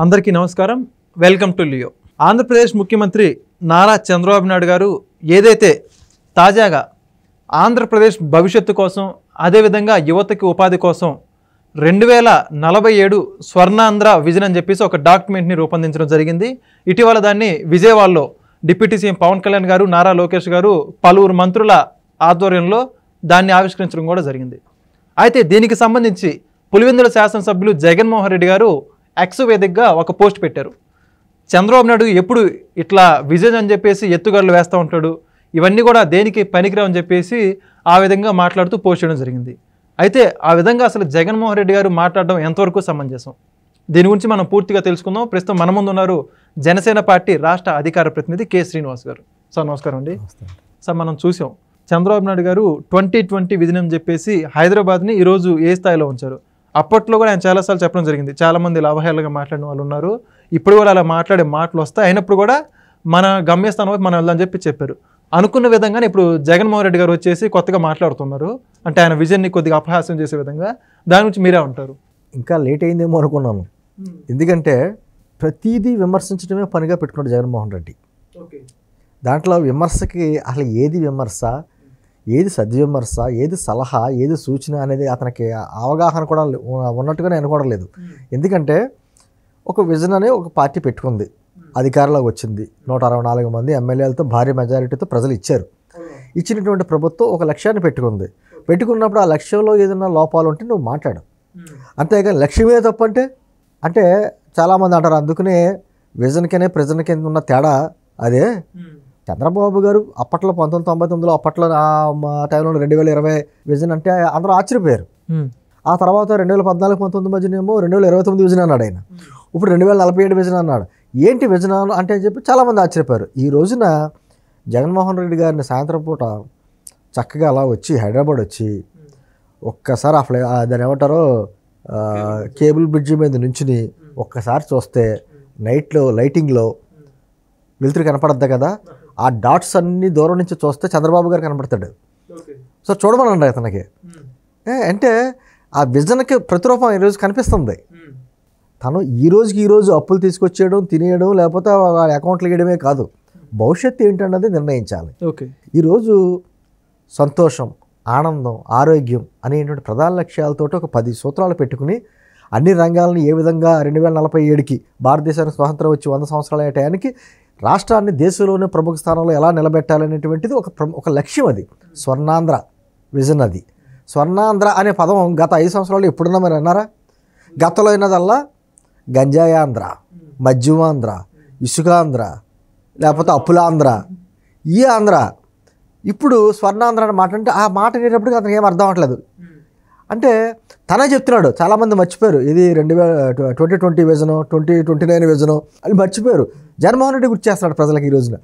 అందరికీ నమస్కారం. Welcome to Leo. Andhra Pradesh ముఖ్యమంత్రి నారా చంద్రబాబు నాయుడు గారు ఏదైతే తాజాగా ఆంధ్రప్రదేశ్ భవిష్యత్తు కోసం, అదేవిధంగా యువతకి ఉపాధి కోసం 2047 స్వర్ణాంధ్ర విజన్ అని చెప్పేసి ఒక డాక్యుమెంట్ని రూపొందించడం జరిగింది. ఇటీవల దాన్ని విజయవాడలో డిప్యూటీ సీఎం పవన్ కళ్యాణ్ గారు, నారా లోకేష్ గారు, పలువురు మంత్రుల ఆధ్వర్యంలో దాన్ని ఆవిష్కరించడం కూడా జరిగింది. అయితే దీనికి సంబంధించి పులివెందుల శాసనసభ్యులు జగన్మోహన్ రెడ్డి గారు ఎక్స్ వేదికగా ఒక పోస్ట్ పెట్టారు. చంద్రబాబు నాయుడు ఎప్పుడు ఇట్లా విజన్ అని చెప్పేసి ఎత్తుగడలు వేస్తూ ఉంటాడు, ఇవన్నీ కూడా దేనికి పనికిరావని చెప్పేసి ఆ విధంగా మాట్లాడుతూ పోస్ట్ చేయడం జరిగింది. అయితే ఆ విధంగా అసలు జగన్మోహన్ రెడ్డి గారు మాట్లాడడం ఎంతవరకు సమంజసం, దీని గురించి మనం పూర్తిగా తెలుసుకుందాం. ప్రస్తుతం మన ముందు ఉన్నారు జనసేన పార్టీ రాష్ట్ర అధికార ప్రతినిధి కె శ్రీనివాస్ గారు. సార్ నమస్కారం అండి. సార్ మనం చూసాం చంద్రబాబు నాయుడు గారు 2020 విజన్ అని చెప్పేసి హైదరాబాద్ని ఈరోజు ఏ స్థాయిలో ఉంచారు. అప్పట్లో కూడా ఆయన చాలాసార్లు చెప్పడం జరిగింది, చాలామంది లాభాయాలుగా మాట్లాడిన వాళ్ళు ఉన్నారు, ఇప్పుడు కూడా అలా మాట్లాడే మాటలు వస్తాయి, అయినప్పుడు కూడా మన గమ్యస్థానం వైపు మనం వెళ్దామని చెప్పారు. అనుకున్న విధంగానే ఇప్పుడు జగన్మోహన్ రెడ్డి గారు వచ్చేసి కొత్తగా మాట్లాడుతున్నారు, అంటే ఆయన విజన్ని కొద్దిగా అపహాస్యం చేసే విధంగా. దాని గురించి మీరే ఉంటారు? ఇంకా లేట్ అయిందేమో అనుకున్నాను, ఎందుకంటే ప్రతిదీ విమర్శించడమే పనిగా పెట్టుకున్నాడు జగన్మోహన్ రెడ్డి. దాంట్లో విమర్శకి అసలు ఏది విమర్శ, ఏది సద్విమర్శ, ఏది సలహా, ఏది సూచన అనేది అతనికి అవగాహన కూడా ఉన్నట్టుగా నేను కూడా లేదు. ఎందుకంటే ఒక విజన్ అనే ఒక పార్టీ పెట్టుకుంది, అధికారంలోకి వచ్చింది, 164 మంది ఎమ్మెల్యేలతో భారీ మెజారిటీతో ప్రజలు ఇచ్చారు. ఇచ్చినటువంటి ప్రభుత్వం ఒక లక్ష్యాన్ని పెట్టుకున్నప్పుడు ఆ లక్ష్యంలో ఏదైనా లోపాలు ఉంటే నువ్వు మాట్లాడు, అంతేగాని లక్ష్యమే తప్పంటే అంటే చాలామంది అంటారు. అందుకనే విజన్కనే ప్రజలకి ఉన్న తేడా అదే. చంద్రబాబు గారు అప్పట్లో 1999లో అప్పట్లో ఆ టైంలో 2020 విజన్ అంటే అందరూ ఆశ్చర్యపోయారు. ఆ తర్వాత 2014-19 మధ్యనేమో 2029 విజన్ అన్నాడు ఆయన, ఇప్పుడు 2047 విజన్ అన్నాడు. ఏంటి విజన్ అంటే అని చెప్పి చాలామంది ఆశ్చర్యపోయారు. ఈ రోజున జగన్మోహన్ రెడ్డి గారిని సాయంత్రం పూట చక్కగా అలా వచ్చి హైదరాబాద్ వచ్చి ఒక్కసారి దాన్ని ఏమంటారో కేబుల్ బ్రిడ్జి మీద నుంచుని ఒక్కసారి చూస్తే నైట్లో లైటింగ్లో వెలుతురు కనపడద్దు కదా, ఆ డాట్స్ అన్ని దూరం నుంచి చూస్తే చంద్రబాబు గారు కనపడతాడు. సో చూడమనండి అతనికి. అంటే ఆ విజన్కి ప్రతిరూపం ఈరోజు కనిపిస్తుంది. తను ఈ రోజు అప్పులు తీసుకొచ్చేయడం, తినేయడం, లేకపోతే వాళ్ళ అకౌంట్లు వేయడమే కాదు, భవిష్యత్తు ఏంటన్నది నిర్ణయించాలి. ఈరోజు సంతోషం, ఆనందం, ఆరోగ్యం అనేటువంటి ప్రధాన లక్ష్యాలతో ఒక 10 సూత్రాలు పెట్టుకుని అన్ని రంగాలను ఏ విధంగా 2047కి భారతదేశానికి స్వాతంత్రం వచ్చి 100 సంవత్సరాల టయానికి రాష్ట్రాన్ని దేశంలోనే ప్రముఖ స్థానంలో ఎలా నిలబెట్టాలనేటువంటిది ఒక లక్ష్యం. అది స్వర్ణాంధ్ర విజన్. అది స్వర్ణాంధ్ర అనే పదం గత 5 సంవత్సరాలు ఎప్పుడున్నా మరి అన్నారా? గతంలో అయినదల్లా గంజాయాంధ్ర, మద్యమాంధ్ర, ఇసుకాంధ్ర, లేకపోతే అప్పులాంధ్ర, ఈ ఆంధ్ర. ఇప్పుడు స్వర్ణాంధ్ర అనే మాట అంటే ఆ మాట అనేటప్పటికి అతనికి ఏం అర్థం అవ్వట్లేదు. అంటే తనే చెప్తున్నాడు, చాలామంది మర్చిపోయారు ఇది 2020 విజను, 2029 విజను అని మర్చిపోయారు. జగన్మోహన్ రెడ్డి గుర్తు చేస్తున్నాడు ప్రజలకు ఈ రోజున.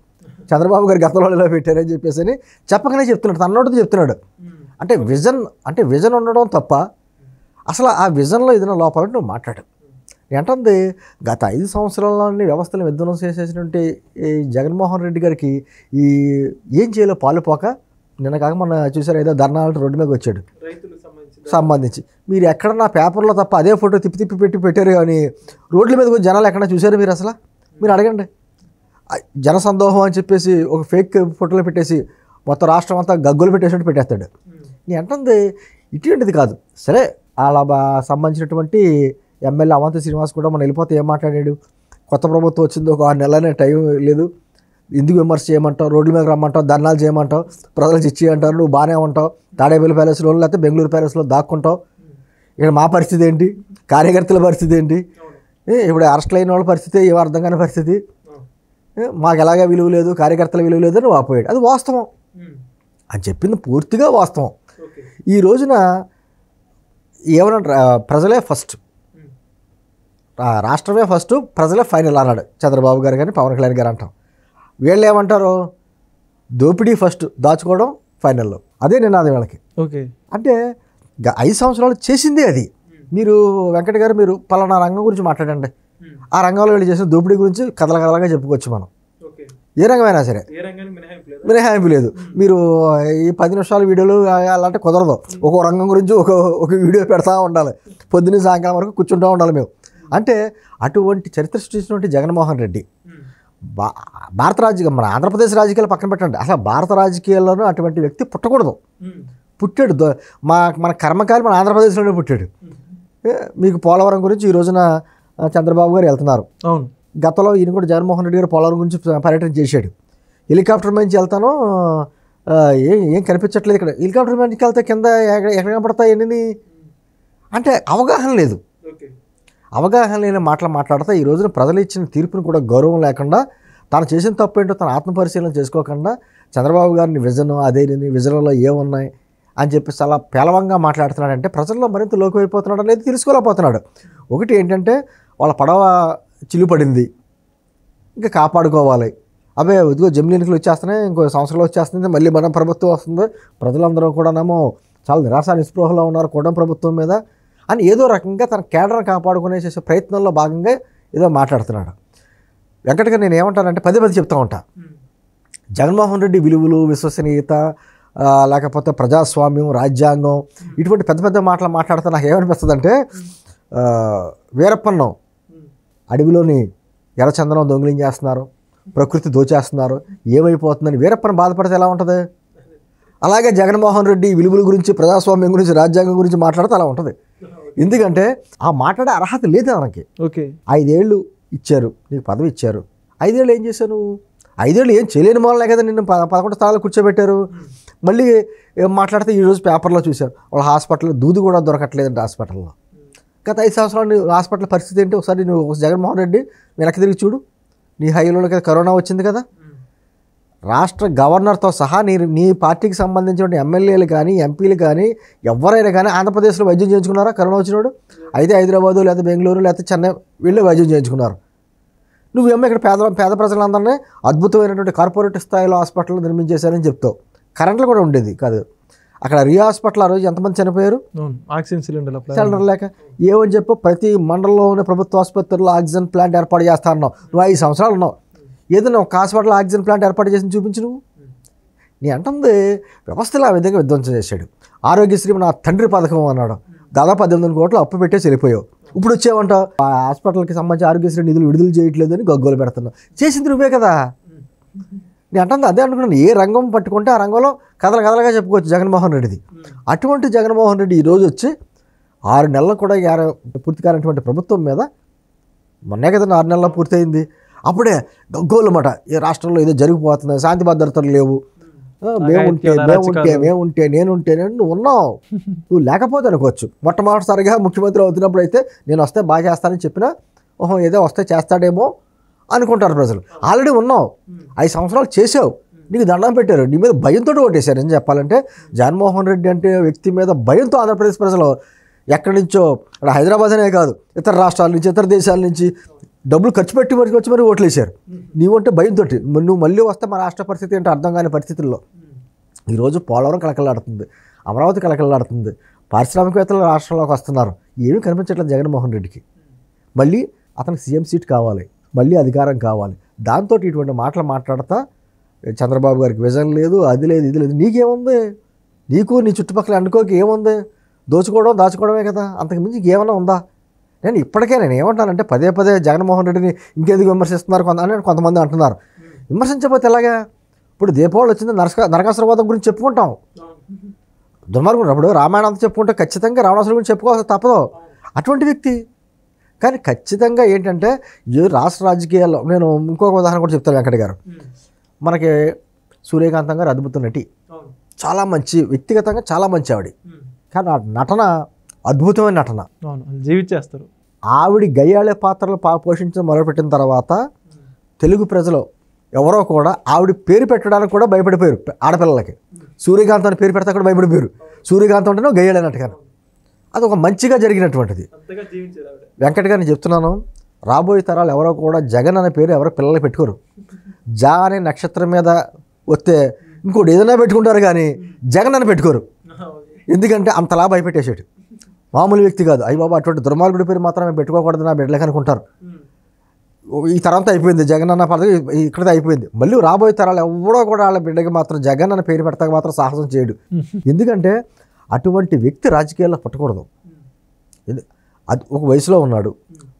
చంద్రబాబు గారు గతంలో ఇలా పెట్టారని చెప్పేసి చెప్పకనే చెప్తున్నాడు, తన్నోటితో చెప్తున్నాడు. అంటే విజన్ ఉండడం తప్ప అసలు ఆ విజన్లో ఏదైనా లోపాలంటే నువ్వు మాట్లాడు. ఏంటంది గత 5 సంవత్సరాలని వ్యవస్థను విధ్వంసం చేసేసినటువంటి ఈ జగన్మోహన్ రెడ్డి గారికి ఈ ఏం చేయాలో పాలుపోక నిన్న కాక మొన్న చూసారు, ఏదో ధర్నాలు రోడ్డు మీద వచ్చాడు సంబంధించి. మీరు ఎక్కడన్నా పేపర్లో తప్ప అదే ఫోటో తిప్పి పెట్టారు కానీ రోడ్ల మీద కొంచెం జనాలు ఎక్కడన్నా చూసారు మీరు? అసలు మీరు అడగండి. జనసందోహం అని చెప్పేసి ఒక ఫేక్ ఫోటోలు పెట్టేసి మొత్తం రాష్ట్రం అంతా గగ్గులు పెట్టేసినట్టు పెట్టేస్తాడు. నీ అంటుంది ఇటువంటిది కాదు. సరే అలా సంబంధించినటువంటి ఎమ్మెల్యే అవంతి శ్రీనివాస్ కూడా మనం వెళ్ళిపోతే ఏం మాట్లాడాడు, కొత్త ప్రభుత్వం వచ్చింది, ఒక 6 నెలలనే టైం లేదు, ఎందుకు విమర్శ చేయమంటావు, రోడ్ల మీద రమ్మంటావు, ధర్నాలు చేయమంటావు, ప్రజలకు ఇచ్చి అంటారు, నువ్వు బాగానే ఉంటావు, తాడేపల్లి ప్యాలెస్లో లేకపోతే బెంగళూరు ప్యాలెస్లో దాక్కుంటావు. ఇక్కడ మా పరిస్థితి ఏంటి, కార్యకర్తల పరిస్థితి ఏంటి, ఇప్పుడు అరెస్ట్ అయిన వాళ్ళ పరిస్థితి ఏమో అర్థం కాని పరిస్థితి, మాకు ఎలాగే విలువ లేదు, కార్యకర్తల విలువ లేదు అని వాపోయాడు. అది వాస్తవం, అని చెప్పింది పూర్తిగా వాస్తవం. ఈ రోజున ఏమన్నా ప్రజలే ఫస్ట్, రాష్ట్రమే ఫస్ట్, ప్రజలే ఫైనల్ అన్నాడు చంద్రబాబు గారు కానీ పవన్ కళ్యాణ్ గారు అంటాం. వీళ్ళు ఏమంటారు, దోపిడీ ఫస్ట్, దాచుకోవడం ఫైనల్లో. అదే నినాది వీళ్ళకి. అంటే 5 సంవత్సరాలు చేసిందే అది. మీరు వెంకట గారు మీరు పలానా రంగం గురించి మాట్లాడండి, ఆ రంగంలో వీళ్ళు చేసిన దోపిడీ గురించి కథలుగా చెప్పుకోవచ్చు మనం. ఏ రంగమైనా సరే మినహాయింపు లేదు. మీరు ఈ 10 నిమిషాల వీడియోలు అలాంటి కుదరదు. ఒక్కో రంగం గురించి ఒక వీడియో పెడతా ఉండాలి, పొద్దున్న సాయంకాలం వరకు కూర్చుంటూ ఉండాలి మేము. అంటే అటువంటి చరిత్ర సృష్టించినటువంటి జగన్మోహన్ రెడ్డి భారత రాజకీయ మన ఆంధ్రప్రదేశ్ రాజకీయాలు పక్కన పెట్టండి, అసలు భారత రాజకీయాల్లోనూ అటువంటి వ్యక్తి పుట్టకూడదు. పుట్టాడు మన కర్మకాలి మన ఆంధ్రప్రదేశ్లోనే పుట్టాడు. మీకు పోలవరం గురించి ఈ రోజున చంద్రబాబు గారు వెళ్తున్నారు. అవును, గతంలో ఈయన కూడా జగన్మోహన్ రెడ్డి గారు పోలవరం గురించి పర్యటన చేశాడు. హెలికాప్టర్ నుంచి వెళ్తాను, ఏం కనిపించట్లేదు ఇక్కడ. హెలికాప్టర్ నుంచి వెళ్తే కింద ఎక్కడ కనపడతాయి ఎన్ని అంటే అవగాహన లేదు. అవగాహన లేని మాటలు మాట్లాడతా ఈ రోజున ప్రజలు ఇచ్చిన తీర్పుని కూడా గౌరవం లేకుండా, తాను చేసిన తప్పు ఏంటో తన ఆత్మపరిశీలన చేసుకోకుండా చంద్రబాబు గారిని విజన్లో ఏమున్నాయి అని చెప్పి చాలా పేలవంగా మాట్లాడుతున్నాడంటే ప్రజల్లో మరింత లోకమైపోతున్నాడు అనేది తెలుసుకోలేకపోతున్నాడు. ఒకటి ఏంటంటే వాళ్ళ పడవ చిల్లుపడింది, ఇంకా కాపాడుకోవాలి. అవే ఇదిగో జమిలీ ఎన్నికలు వచ్చేస్తున్నాయి, ఇంకో సంవత్సరంలో వచ్చేస్తుంది, మళ్ళీ మన ప్రభుత్వం వస్తుంది, ప్రజలందరూ కూడానేమో చాలా నిరాశ నిస్పృహలో ఉన్నారు కూటమి ప్రభుత్వం మీద అని ఏదో రకంగా తన కేడర్ని కాపాడుకునే చేసే ప్రయత్నంలో భాగంగా ఏదో మాట్లాడుతున్నాడు. వెంకటగా నేను ఏమంటానంటే పదే చెప్తూ ఉంటా, జగన్మోహన్ రెడ్డి విలువలు, విశ్వసనీయత, లేకపోతే ప్రజాస్వామ్యం, రాజ్యాంగం ఇటువంటి పెద్ద మాటలు మాట్లాడితే నాకు ఏమనిపిస్తుంది అంటే వీరప్పన్నం అడవిలోని ఎర్రచందనం దొంగిలిం చేస్తున్నారు, ప్రకృతి దోచేస్తున్నారు, ఏమైపోతుందని వీరప్పని బాధపడితే ఎలా ఉంటుంది? అలాగే జగన్మోహన్ రెడ్డి విలువల గురించి, ప్రజాస్వామ్యం గురించి, రాజ్యాంగం గురించి మాట్లాడితే అలా ఉంటుంది. ఎందుకంటే ఆ మాట్లాడే అర్హత లేదు మనకి. ఓకే, 5 ఏళ్ళు ఇచ్చారు, నీకు పదవి ఇచ్చారు, 5 ఏళ్ళు ఏం చేశావు నువ్వు? 5 ఏళ్ళు ఏం చేయలేని మూలనే కదా నిన్ను 11 స్థానాలు కూర్చోబెట్టారు. మళ్ళీ ఏం మాట్లాడితే ఈరోజు పేపర్లో చూశారు వాళ్ళ హాస్పిటల్లో దూది కూడా దొరకట్లేదంటే హాస్పిటల్లో. గత 5 సంవత్సరాలు హాస్పిటల్ పరిస్థితి ఏంటి ఒకసారి నువ్వు జగన్మోహన్ రెడ్డి వెనక్కి తిరిగి చూడు. నీ హైలోనే కదా కరోనా వచ్చింది కదా. రాష్ట్ర గవర్నర్తో సహా నీ పార్టీకి సంబంధించిన ఎమ్మెల్యేలు కానీ, ఎంపీలు కానీ, ఎవరైనా కానీ ఆంధ్రప్రదేశ్లో వైద్యం చేయించుకున్నారా కరోనా వచ్చినోడు? అయితే హైదరాబాదు, లేకపోతే బెంగళూరు, లేకపోతే చెన్నై వెళ్ళి వైద్యం చేయించుకున్నారు. నువ్వేమో ఇక్కడ పేద ప్రజలందరినీ అద్భుతమైనటువంటి కార్పొరేట్ స్థాయిలో హాస్పిటల్ నిర్మించేశారని చెప్తావు. కరెంట్లు కూడా ఉండేది కాదు అక్కడ. రియా హాస్పిటల్ ఆ రోజు ఎంతమంది చనిపోయారు? ఆక్సిజన్ సిలిండర్ లేక ఏమని చెప్పు. ప్రతి మండలంలో ఉన్న ప్రభుత్వ ఆసుపత్రుల్లో ఆక్సిజన్ ప్లాంట్ ఏర్పాటు చేస్తా అన్నావు. నువ్వు 5 సంవత్సరాలు ఉన్నావు. ఏదైనా ఒక హాస్పిటల్ ఆక్సిజన్ ప్లాంట్ ఏర్పాటు చేసి చూపించు నువ్వు. నీ అంటుంది వ్యవస్థలో ఆ విధంగా విధ్వంసం చేశాడు. ఆరోగ్యశ్రీ నా తండ్రి పథకం అన్నాడు, దాదాపు 18 కోట్లు అప్పు పెట్టేసి వెళ్ళిపోయావు. ఇప్పుడు వచ్చేవంటావు ఆ హాస్పిటల్కి సంబంధించి ఆరోగ్యశ్రీ నిధులు విడుదల చేయట్లేదని గగ్గోలు పెడుతున్నావు. చేసింది నువ్వే కదా. నేను అంటుంది అదే అనుకున్నాను. ఏ రంగం పట్టుకుంటే ఆ రంగంలో కథలుగా చెప్పుకోవచ్చు జగన్మోహన్ రెడ్డిది. అటువంటి జగన్మోహన్ రెడ్డి ఈరోజు వచ్చి 6 నెలలు కూడా పూర్తి కానటువంటి ప్రభుత్వం మీద, మొన్నే కదా 6 నెలల్లో పూర్తయింది, అప్పుడే గగ్గోలు మాట ఈ రాష్ట్రంలో ఏదో జరిగిపోతుంది, శాంతి భద్రతలు లేవు, మేముంటే నేనుంటే నువ్వు ఉన్నావు. నువ్వు లేకపోతే అనుకోవచ్చు. మొట్టమొదటిసారిగా ముఖ్యమంత్రి అవుతున్నప్పుడు అయితే నేను వస్తే బాగా చేస్తానని చెప్పినా ఓహో ఏదో వస్తే చేస్తాడేమో అనుకుంటారు ప్రజలు. ఆల్రెడీ ఉన్నావు, 5 సంవత్సరాలు చేసావు, నీకు దండం పెట్టారు, నీ మీద భయంతో ఓటేశారు. అని చెప్పాలంటే జగన్మోహన్ రెడ్డి అంటే వ్యక్తి మీద భయంతో ఆంధ్రప్రదేశ్ ప్రజలు ఎక్కడి నుంచో, ఇక్కడ హైదరాబాద్ అనే కాదు ఇతర రాష్ట్రాల నుంచి, ఇతర దేశాల నుంచి డబ్బులు ఖర్చు పెట్టి వచ్చి మరి ఓట్లు వేశారు. నీవంటే భయంతో. నువ్వు మళ్ళీ వస్తే మన రాష్ట్ర పరిస్థితి ఏంటో అర్థం కాని పరిస్థితుల్లో ఈరోజు పోలవరం కలకలాడుతుంది, అమరావతి కలకలాడుతుంది, పారిశ్రామికవేత్తలు రాష్ట్రంలోకి వస్తున్నారు. ఏమీ కనిపించట్లేదు జగన్మోహన్ రెడ్డికి. మళ్ళీ అతనికి సీఎం సీట్ కావాలి, మళ్ళీ అధికారం కావాలి. దాంతో ఇటువంటి మాటలు మాట్లాడతా చంద్రబాబు గారికి విజన్ లేదు, అది లేదు, ఇది లేదు. నీకేముంది? నీకు నీ చుట్టుపక్కల అనుకోకి ఏముంది? దోచుకోవడం దాచుకోవడమే కదా, అంతకు మించి ఏమైనా ఉందా? నేను ఏమంటానంటే పదే జగన్మోహన్ రెడ్డిని ఇంకెందుకు విమర్శిస్తున్నారు కొంతమంది అంటున్నారు. విమర్శించకపోతే ఎలాగా? ఇప్పుడు దీపావళి వచ్చింది, నరకాసురవాదం గురించి చెప్పుకుంటాం, దుర్మార్గుడు. అప్పుడు రామాయణం అంతా చెప్పుకుంటే ఖచ్చితంగా రావణాసురుడి గురించి చెప్పుకోవాల్సి తప్పదు. అటువంటి వ్యక్తి కానీ ఖచ్చితంగా ఏంటంటే ఈ రాష్ట్ర రాజకీయాల్లో నేను ఇంకొక ఉదాహరణ కూడా చెప్తాను. వెంకట గారు మనకి సూర్యకాంతం గారు అద్భుత నటి, చాలా మంచి, వ్యక్తిగతంగా చాలా మంచి ఆవిడ. కానీ ఆ నటన అద్భుతమైన నటన, జీవించేస్తారు. ఆవిడ గయ్యాళే పాత్రలు పోషించడం మొదలుపెట్టిన తర్వాత తెలుగు ప్రజలు ఎవరో కూడా ఆవిడ పేరు పెట్టడానికి కూడా భయపడిపోయారు. ఆడపిల్లలకి సూర్యకాంతం అని పేరు పెడతా కూడా భయపడిపోయారు. సూర్యకాంతం అంటేనే గయ్యాళేనట్టుగాను. అది ఒక మంచిగా జరిగినటువంటిది. వెంకట గారిని చెప్తున్నాను, రాబోయే తరాలు ఎవరో కూడా జగన్ అనే పేరు ఎవరో పిల్లలకి పెట్టుకోరు. జా అనే నక్షత్రం మీద వస్తే ఇంకోటి ఏదైనా పెట్టుకుంటారు కానీ జగన్ అని పెట్టుకోరు. ఎందుకంటే అంతలా భయపెట్టేసాడు. మామూలు వ్యక్తి కాదు. అయ్యి బాబా అటువంటి దుర్మార్గుడి పేరు మాత్రమే పెట్టుకోకూడదు నా బిడ్డలకి అనుకుంటారు. ఈ తరంతో అయిపోయింది, జగన్ అన్న పదవి ఇక్కడితో అయిపోయింది. మళ్ళీ రాబోయే తరాలు ఎవరో కూడా వాళ్ళ బిడ్డకి మాత్రం జగన్ అన్న పేరు పెడతాక మాత్రం సాహసం చేయడు. ఎందుకంటే అటువంటి వ్యక్తి రాజకీయాల్లో పుట్టకూడదు. అది ఒక వయసులో ఉన్నాడు,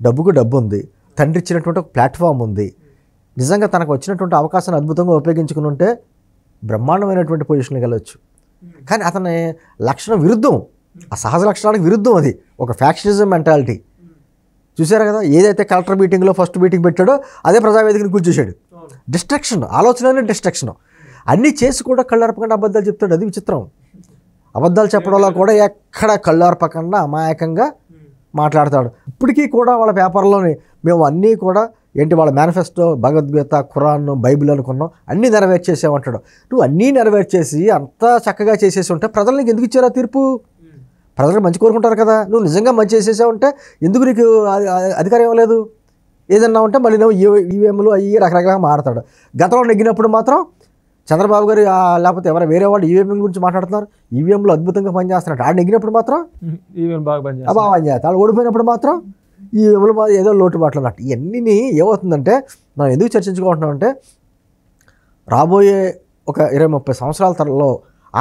డబ్బుకు డబ్బు ఉంది, తండ్రి ఇచ్చినటువంటి ఒక ప్లాట్ఫామ్ ఉంది. నిజంగా తనకు వచ్చినటువంటి అవకాశాన్ని అద్భుతంగా ఉపయోగించుకుని ఉంటే బ్రహ్మాండమైనటువంటి పొజిషన్కి వెళ్ళొచ్చు. కానీ అతని లక్షణం విరుద్ధం, ఆ సహజ లక్షణానికి విరుద్ధం. అది ఒక ఫ్యాక్షనిజం మెంటాలిటీ. చూసారా కదా, ఏదైతే కలెక్టర్ మీటింగ్లో ఫస్ట్ మీటింగ్ పెట్టాడో అదే ప్రజావేదికని కూర్చోసాడు. డిస్ట్రక్షన్, ఆలోచన డిస్ట్రక్షన్. అన్నీ చేసి కూడా కళ్ళార్పకుండా అబద్ధాలు చెప్తాడు. అది విచిత్రం. అబద్ధాలు చెప్పడంలో కూడా ఎక్కడ కళ్ళార్పకుండా అమాయకంగా మాట్లాడతాడు. ఇప్పటికీ కూడా వాళ్ళ పేపర్లోని మేము అన్నీ కూడా ఏంటి వాళ్ళ మేనిఫెస్టో, భగవద్గీత, ఖురాన్, బైబిల్ అనుకున్నాం, అన్నీ నెరవేర్చేసామంటాడు. నువ్వు అన్నీ నెరవేర్చేసి అంతా చక్కగా చేసేసి ఉంటే ప్రజలు నీకు ఎందుకు ఇచ్చారా తీర్పు? ప్రజలు మంచి కోరుకుంటారు కదా. నువ్వు నిజంగా మంచి చేసేసావంటే ఎందుకు నీకు అధికారం ఇవ్వలేదు? ఏదన్నా ఉంటే మళ్ళీ నువ్వు ఈవీఎంలు అవి రకరకాలుగా మాట్లాడతాడు. గతంలో నెగ్గినప్పుడు మాత్రం చంద్రబాబు గారు లేకపోతే ఎవరైనా వేరే వాళ్ళు ఈవీఎంల గురించి మాట్లాడుతున్నారు. ఈవీఎంలు అద్భుతంగా పనిచేస్తున్నట్టు ఆడు నెగ్గినప్పుడు మాత్రం ఈవీఎం బాగా పనిచేస్తారు. వాళ్ళు ఓడిపోయినప్పుడు మాత్రం ఈవీఎంలు ఏదో లోటుబాట్లు అన్నట్టు. ఇవన్నీ ఏమవుతుందంటే మనం ఎందుకు చర్చించుకుంటున్నామంటే రాబోయే ఒక 20-30 సంవత్సరాల తరలో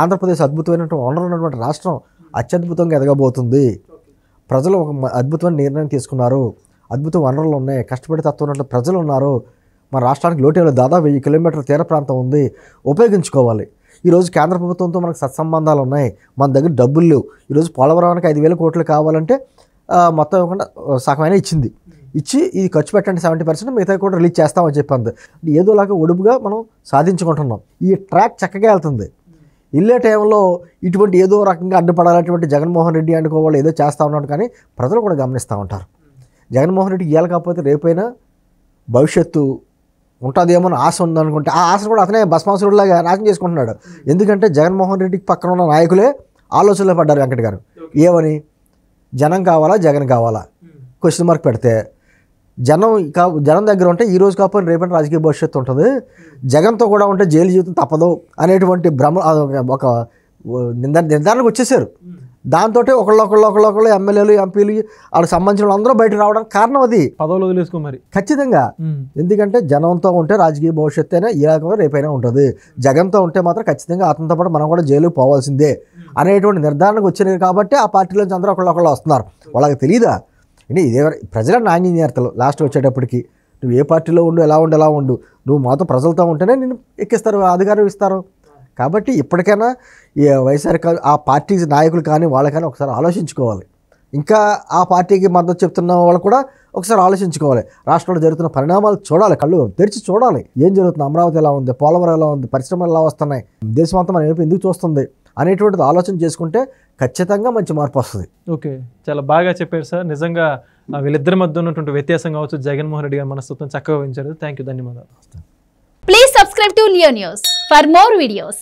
ఆంధ్రప్రదేశ్ అద్భుతమైనటువంటి వనరు ఉన్నటువంటి రాష్ట్రం అత్యద్భుతంగా ఎదగబోతుంది. ప్రజలు ఒక అద్భుతమైన నిర్ణయం తీసుకున్నారు. అద్భుత వనరులు ఉన్నాయి, కష్టపడి తత్వం ఉన్నట్టు ప్రజలు ఉన్నారు. మన రాష్ట్రానికి లోటు దాదాపు 1000 కిలోమీటర్ల తీర ప్రాంతం ఉంది, ఉపయోగించుకోవాలి. ఈరోజు కేంద్ర ప్రభుత్వంతో మనకు సత్సంబంధాలు ఉన్నాయి, మన దగ్గర డబ్బులు లేవు. ఈరోజు పోలవరానికి 5,000 కోట్లు కావాలంటే మొత్తం ఇవ్వకుండా సగమైనా ఇచ్చి ఇది ఖర్చు పెట్టండి 70%, మిగతా కూడా రిలీజ్ చేస్తామని చెప్పింది. ఏదోలాగా ఒడుపుగా మనం సాధించుకుంటున్నాం. ఈ ట్రాక్ చక్కగా వెళ్తుంది. వెళ్ళే టైంలో ఇటువంటి ఏదో రకంగా అడ్డుపడాలటువంటి జగన్మోహన్ రెడ్డి అనుకోవాలి ఏదో చేస్తూ ఉన్నాడు. కానీ ప్రజలు కూడా గమనిస్తూ ఉంటారు. జగన్మోహన్ రెడ్డికి ఇవ్వాలి కాకపోతే రేపైనా భవిష్యత్తు ఉంటుందేమో ఆశ ఉందనుకుంటే ఆ ఆశ కూడా అతనే భస్మాసురుడిలాగా నాశనం చేసుకుంటున్నాడు. ఎందుకంటే జగన్మోహన్ రెడ్డికి పక్కన ఉన్న నాయకులే ఆలోచనలో పడ్డారు. వెంకట గారు ఏమని, జనం కావాలా జగన్ కావాలా క్వశ్చన్ మార్క్ పెడితే, జనం దగ్గర ఉంటే ఈ రోజు కాకపోతే రేపటి రాజకీయ భవిష్యత్తు ఉంటుంది, జగన్తో కూడా ఉంటే జైలు జీవితం తప్పదు అనేటువంటి భ్రమ ఒక నిర్ధారణకు వచ్చేసారు. దాంతో ఒకళ్ళు ఎమ్మెల్యేలు, ఎంపీలు వాళ్ళకి సంబంధించిన వాళ్ళందరూ బయట రావడానికి కారణం అది. పదవులు వదిలేసుకో మరి ఖచ్చితంగా. ఎందుకంటే జనంతో ఉంటే రాజకీయ భవిష్యత్తు అయినా ఈ రకంగా రేపైనా ఉంటుంది, జగన్తో ఉంటే మాత్రం ఖచ్చితంగా అతనితో పాటు మనం కూడా జైలుకి పోవాల్సిందే అనేటువంటి నిర్ధారణకు వచ్చినాయి. కాబట్టి ఆ పార్టీలోంచి అందరూ ఒకళ్ళు వస్తున్నారు. వాళ్ళకి తెలియదా అంటే ఇదే ప్రజల నాణ్యతలు లాస్ట్ వచ్చేటప్పటికి నువ్వు ఏ పార్టీలో ఉండు, ఎలా ఉండు, నువ్వు మాతో ప్రజలతో ఉంటేనే నేను ఎక్కిస్తారు, అధికారం ఇస్తారు. కాబట్టి ఇప్పటికైనా ఈ వైఎస్ఆర్ ఆ పార్టీ నాయకులు కానీ వాళ్ళకైనా ఒకసారి ఆలోచించుకోవాలి. ఇంకా ఆ పార్టీకి మద్దతు చెప్తున్న వాళ్ళు కూడా ఒకసారి ఆలోచించుకోవాలి. రాష్ట్రంలో జరుగుతున్న పరిణామాలు చూడాలి, కళ్ళు తెరిచి చూడాలి. ఏం జరుగుతుంది, అమరావతి ఎలా ఉంది, పోలవరం ఎలా ఉంది, పరిశ్రమలు ఎలా వస్తున్నాయి, దేశం అంతా మనం వైపు ఎందుకు చూస్తుంది అనేటువంటిది ఆలోచన చేసుకుంటే ఖచ్చితంగా మంచి మార్పు వస్తుంది. ఓకే, చాలా బాగా చెప్పారు సార్. నిజంగా వీళ్ళిద్దరి మధ్య ఉన్నటువంటి వ్యత్యాసం కావచ్చు, జగన్మోహన్ రెడ్డి గారి మనస్తత్వం చక్కగా వహించారు. థ్యాంక్ యూ, ధన్యవాదాలు. Please subscribe to Leo News for more videos.